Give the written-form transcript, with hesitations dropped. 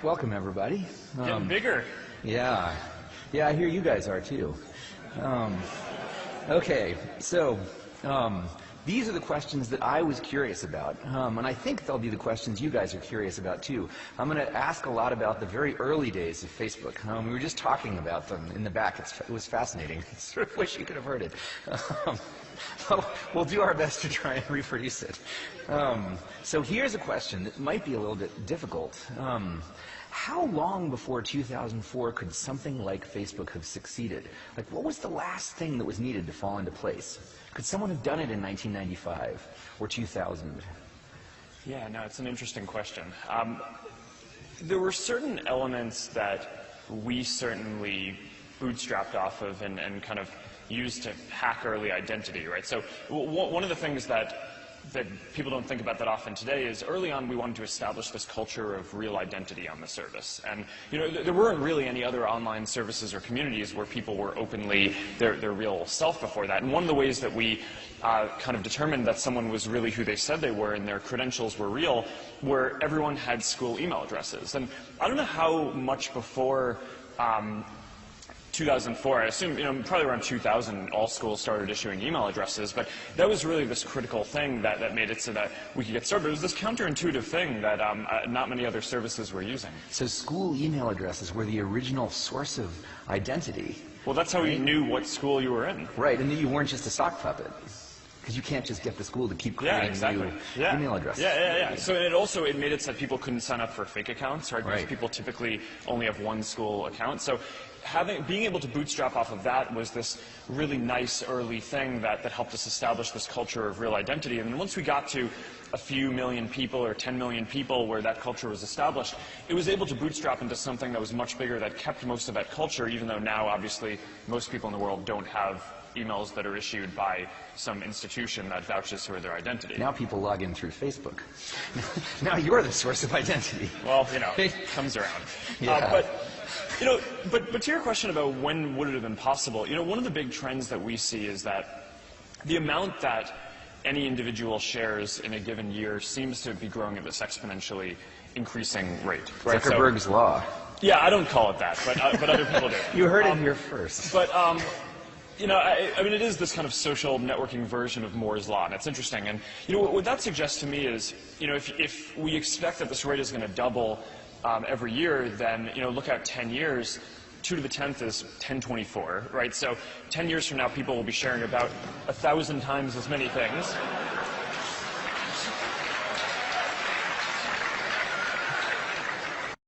welcome everybody. Getting bigger. Yeah, I hear you guys are too. Okay, so these are the questions that I was curious about, and I think they'll be the questions you guys are curious about too. I'm going to ask a lot about the very early days of Facebook. We were just talking about them in the back. It was fascinating. I sort of wish you could have heard it. We'll do our best to try and reproduce it. So here's a question that might be a little bit difficult. How long before 2004 could something like Facebook have succeeded? Like, what was the last thing that was needed to fall into place? Could someone have done it in 1995 or 2000? Yeah, no, it's an interesting question. There were certain elements that we certainly bootstrapped off of and kind of used to hack early identity, right? So one of the things that people don't think about that often today is early on we wanted to establish this culture of real identity on the service. And there weren't really any other online services or communities where people were openly their real self before that. And one of the ways that we kind of determined that someone was really who they said they were and their credentials were real were everyone had school email addresses. And I don't know how much before 2004, I assume, probably around 2000, all schools started issuing email addresses, but that was really this critical thing that made it so that we could get started. It was this counterintuitive thing that not many other services were using. So school email addresses were the original source of identity. Well, that's how you knew what school you were in. Right, and you weren't just a sock puppet. Because you can't just get the school to keep creating new email addresses. Yeah. So it made it so that people couldn't sign up for fake accounts, right? Because people typically only have one school account. So being able to bootstrap off of that was this really nice early thing that helped us establish this culture of real identity. And then once we got to a few million people or 10 million people where that culture was established, it was able to bootstrap into something that was much bigger that kept most of that culture, even though now, obviously, most people in the world don't have emails that are issued by some institution that vouches for their identity. Now people log in through Facebook. Now you're the source of identity. Well, it comes around. Yeah. But to your question about when would it have been possible, one of the big trends that we see is that the amount that any individual shares in a given year seems to be growing at this exponentially increasing rate. Right? Zuckerberg's law. Yeah, I don't call it that, but other people do. You heard it here first. But I mean, it is this kind of social networking version of Moore's Law, and it's interesting. And what that suggests to me is, if we expect that this rate is going to double every year, then look out 10 years. 2 to the 10th is 1024, right? So 10 years from now, people will be sharing about 1,000 times as many things.